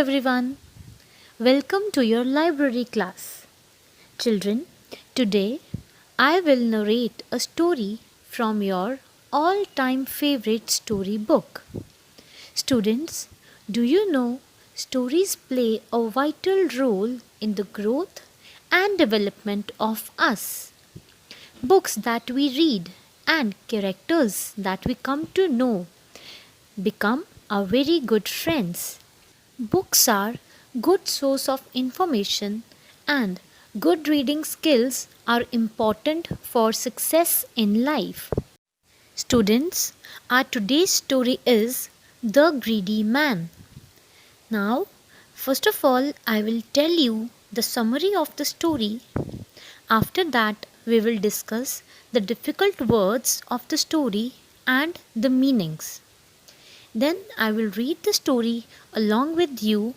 everyone. Welcome to your library class. Children, today I will narrate a story from your all time favorite story book. Students, do you know stories play a vital role in the growth and development of us? Books that we read and characters that we come to know become our very good friends. Books are good source of information and good reading skills are important for success in life. Students, our today's story is The Greedy Man. Now, first of all, I will tell you the summary of the story. After that, we will discuss the difficult words of the story and the meanings. Then I will read the story along with you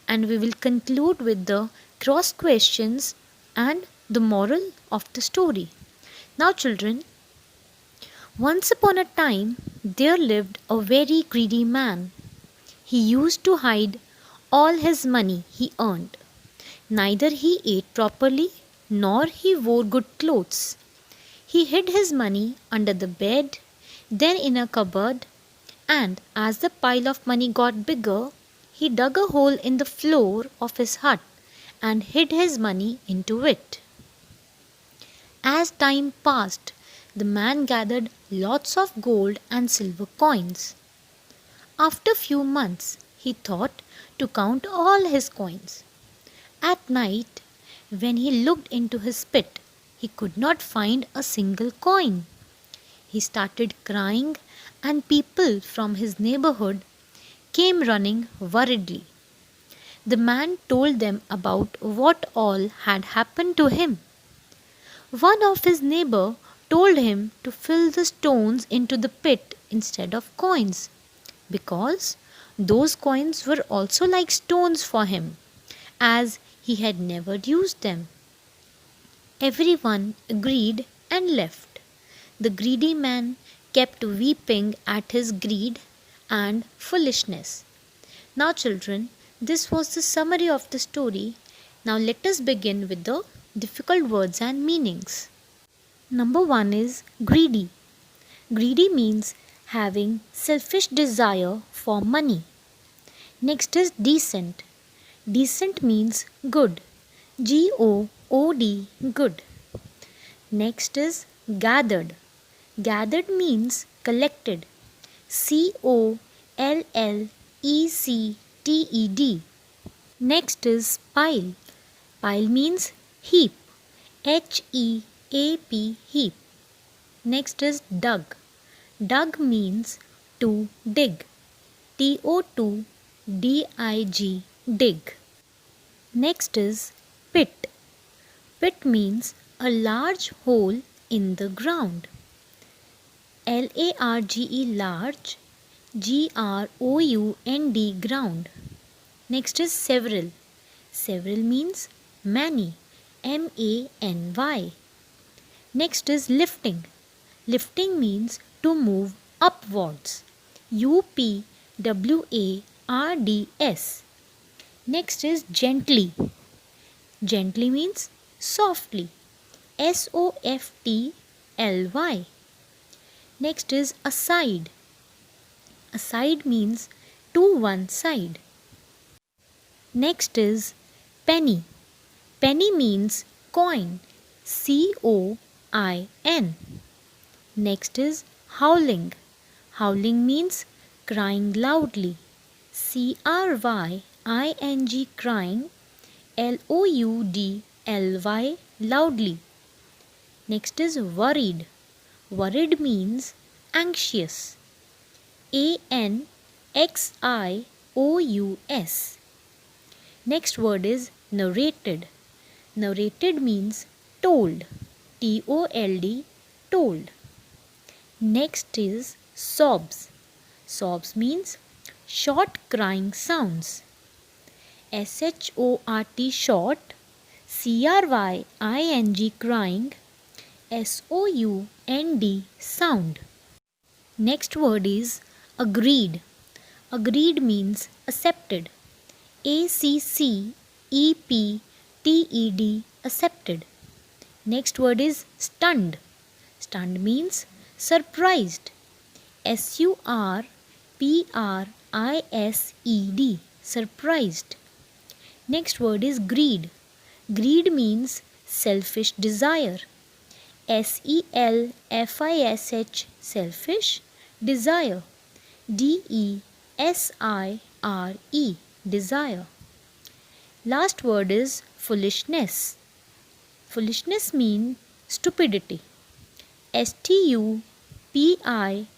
and we will conclude with the cross questions and the moral of the story. Now, children, once upon a time there lived a very greedy man. He used to hide all his money he earned. Neither he ate properly nor he wore good clothes. He hid his money under the bed, then in a cupboard, and as the pile of money got bigger, he dug a hole in the floor of his hut and hid his money into it. As time passed, the man gathered lots of gold and silver coins. After few months, he thought to count all his coins. At night, when he looked into his pit, he could not find a single coin. He started crying and people from his neighborhood came running worriedly. The man told them about what all had happened to him. One of his neighbor told him to fill the stones into the pit instead of coins, because those coins were also like stones for him, as he had never used them. Everyone agreed and left. The greedy man kept weeping at his greed and foolishness. Now, children, this was the summary of the story. Now, let us begin with the difficult words and meanings. Number one is greedy. Greedy means having selfish desire for money. Next is decent. Decent means good. G-O-O-D, good. Next is gathered. Gathered means collected. C-O-L-L-E-C-T-E-D. Next is pile. Pile means heap. H-E-A-P, heap. Next is dug. Dug means to dig. T-O-2-D-I-G, dig. Next is pit. Pit means a large hole in the ground. L-A-R-G-E, large. G-R-O-U-N-D, ground. Next is several. Several means many. M-A-N-Y. Next is lifting. Lifting means to move upwards. U-P-W-A-R-D-S. Next is gently. Gently means softly. S-O-F-T-L-Y. Next is aside. Aside means to one side. Next is penny. Penny means coin. C-O-I-N. Next is howling. Howling means crying loudly. C-R-Y-I-N-G, crying. L-O-U-D-L-Y, loudly. Next is worried. Worried means anxious. A-N-X-I-O-U-S. Next word is narrated. Narrated means told. T-O-L-D, told. Next is sobs. Sobs means short crying sounds. S-H-O-R-T, short. C-R-Y-I-N-G, crying. S-O-U-N-D, sound. Next word is agreed. Agreed means accepted. accepted, accepted. Next word is stunned. Stunned means surprised. surprised, surprised. Next word is greed. Greed means selfish desire. selfish, selfish. Desire, desire, desire. Last word is foolishness. Foolishness means stupidity. stupidity,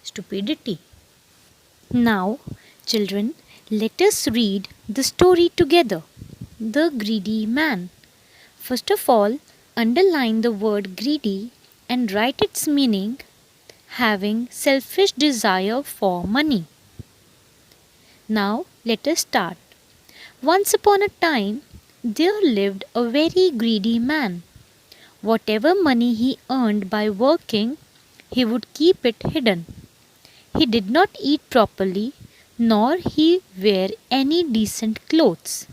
stupidity. Now, children, let us read the story together. The Greedy Man. First of all, underline the word greedy and write its meaning: having selfish desire for money. Now, let us start. Once upon a time, there lived a very greedy man. Whatever money he earned by working, he would keep it hidden. He did not eat properly, nor he wear any decent clothes.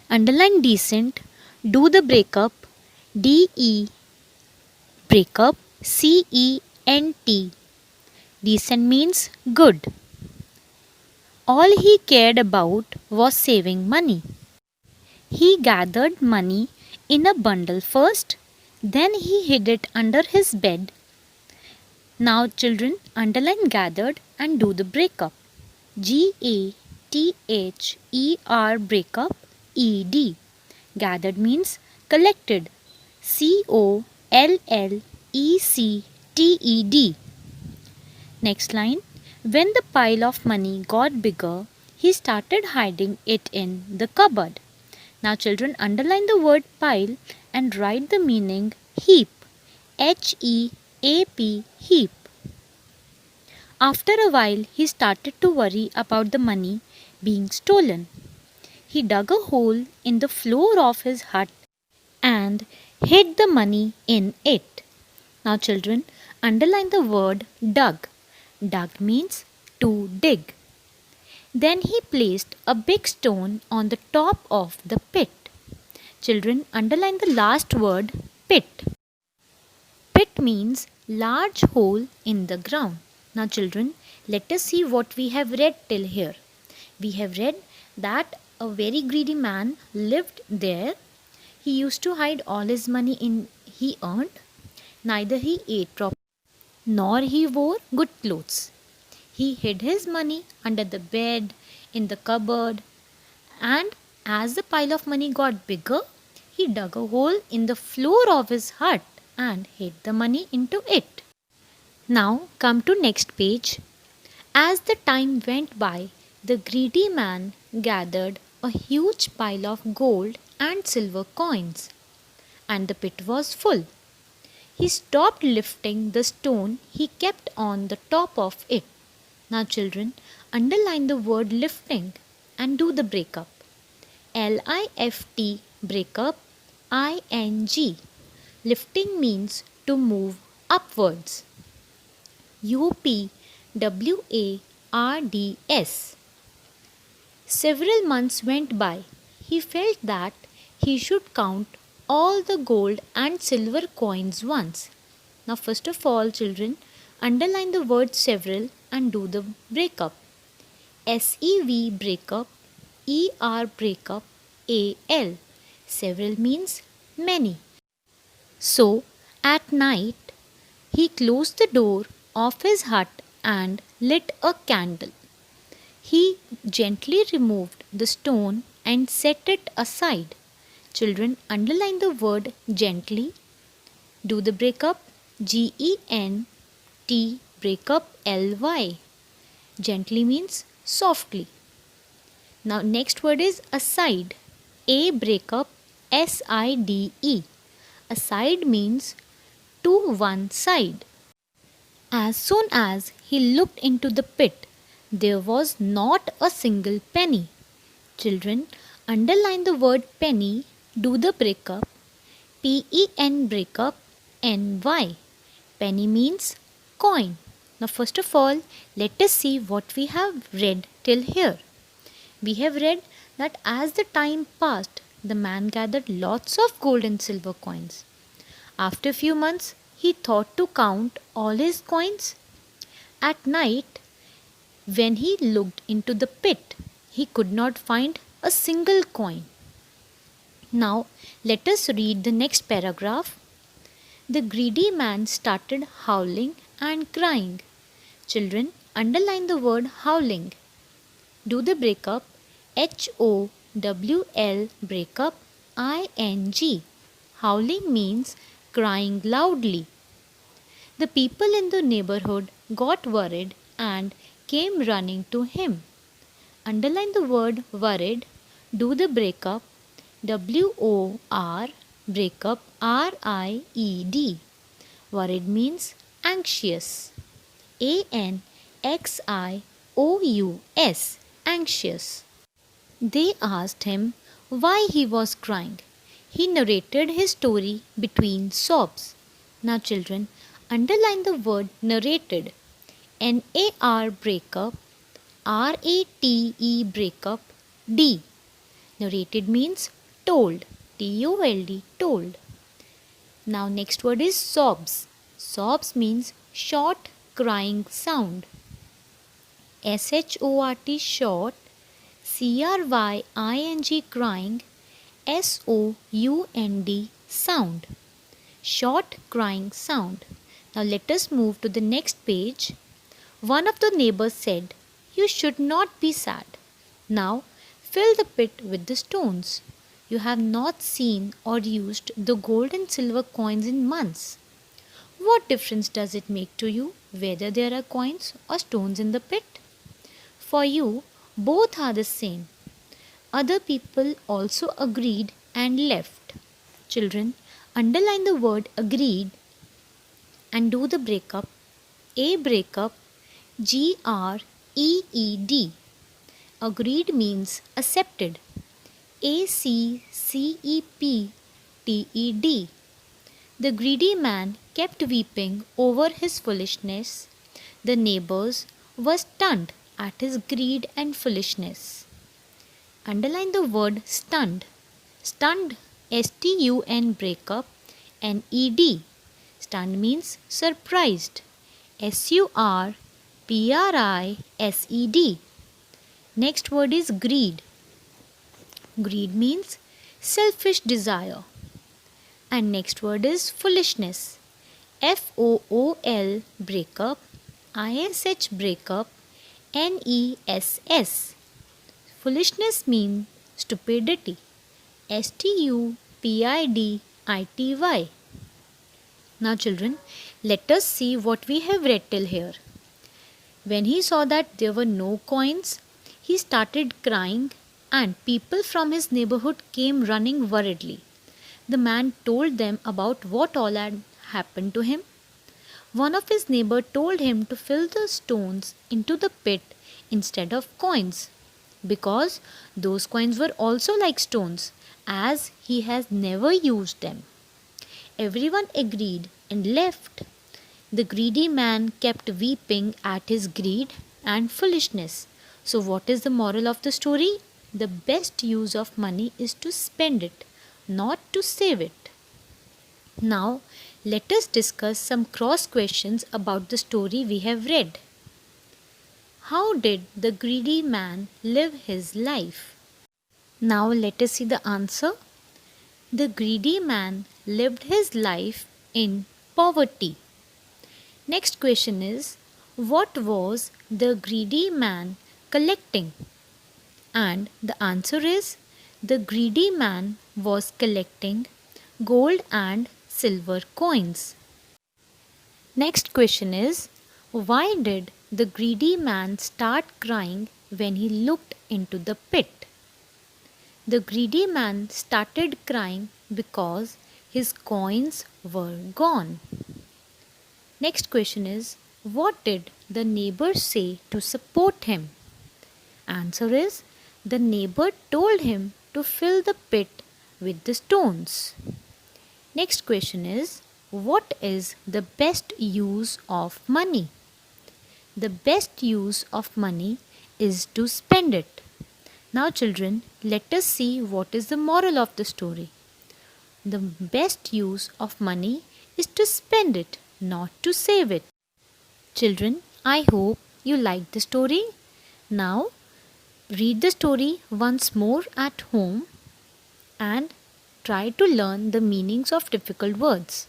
Underline decent, do the breakup, DE, breakup, CENT. Decent means good. All he cared about was saving money. He gathered money in a bundle first, then he hid it under his bed. Now, children, underline gathered and do the breakup. GATHER, breakup, ED. Gathered means collected. COLLECTED. Next line. When the pile of money got bigger, he started hiding it in the cupboard. Now, children, underline the word pile and write the meaning heap. HEAP, heap. After a while, he started to worry about the money being stolen. He dug a hole in the floor of his hut and hid the money in it. Now, children, underline the word dug. Dug means to dig. Then he placed a big stone on the top of the pit. Children, underline the last word pit. Pit means large hole in the ground. Now, children, let us see what we have read till here. We have read that a very greedy man lived there. He used to hide all his money he earned. Neither he ate properly nor he wore good clothes. He hid his money under the bed, in the cupboard, and as the pile of money got bigger, he dug a hole in the floor of his hut and hid the money into it. Now come to next page. As the time went by, the greedy man gathered a huge pile of gold and silver coins, and the pit was full. He stopped lifting the stone he kept on the top of it. Now, children, underline the word lifting and do the breakup. LIFT, breakup, ING. Lifting means to move upwards. UPWARDS. Several months went by. He felt that he should count all the gold and silver coins once. Now, first of all, children, underline the word several and do the breakup. SEV, breakup, ER, breakup, AL. Several means many. So, at night, he closed the door of his hut and lit a candle. He gently removed the stone and set it aside. Children, underline the word gently. Do the breakup. GENT, breakup, LY. Gently means softly. Now, next word is aside. A, breakup, SIDE. Aside means to one side. As soon as he looked into the pit, there was not a single penny. Children, underline the word penny, do the breakup. PEN, breakup, NY. Penny means coin. Now, first of all, let us see what we have read till here. We have read that as the time passed, the man gathered lots of gold and silver coins. After a few months, he thought to count all his coins. At night, when he looked into the pit, he could not find a single coin. Now, let us read the next paragraph. The greedy man started howling and crying. Children, underline the word howling. Do the breakup HOWL breakup ING. Howling means crying loudly. The people in the neighborhood got worried and came running to him. Underline the word worried. Do the breakup WOR breakup RIED. Worried means anxious. ANXIOUS anxious. They asked him why he was crying. He narrated his story between sobs. Now, children, underline the word narrated. NAR breakup RATE breakup D. Narrated means told. TOLD told. Now, next word is sobs. Sobs means short crying sound. SHORT short. CRYING crying. SOUND sound. Short crying sound. Now let us move to the next page. One of the neighbors said, "You should not be sad. Now fill the pit with the stones. You have not seen or used the gold and silver coins in months. What difference does it make to you whether there are coins or stones in the pit? For you, both are the same." Other people also agreed and left. Children, underline the word agreed and do the breakup. A breakup GREED. Agreed means accepted. ACCEPTED. The greedy man kept weeping over his foolishness. The neighbors were stunned at his greed and foolishness. Underline the word stunned. Stunned, STUN breakup, NED. Stunned means surprised. SURPRISED. Next word is greed. Greed means selfish desire. And next word is foolishness. FOOL breakup, ISH breakup, NESS. Foolishness means stupidity. STUPIDITY. Now children, let us see what we have read till here. When he saw that there were no coins, he started crying and people from his neighborhood came running worriedly. The man told them about what all had happened to him. One of his neighbors told him to fill the stones into the pit instead of coins, because those coins were also like stones, as he has never used them. Everyone agreed and left. The greedy man kept weeping at his greed and foolishness. So, what is the moral of the story? The best use of money is to spend it, not to save it. Now, let us discuss some cross questions about the story we have read. How did the greedy man live his life? Now, let us see the answer. The greedy man lived his life in poverty. Next question is, what was the greedy man collecting? And the answer is, the greedy man was collecting gold and silver coins. Next question is, why did the greedy man start crying when he looked into the pit? The greedy man started crying because his coins were gone. Next question is, what did the neighbor say to support him? Answer is, the neighbor told him to fill the pit with the stones. Next question is, what is the best use of money? The best use of money is to spend it. Now, children, let us see what is the moral of the story. The best use of money is to spend it, not to save it. Children, I hope you liked the story. Now, read the story once more at home and try to learn the meanings of difficult words.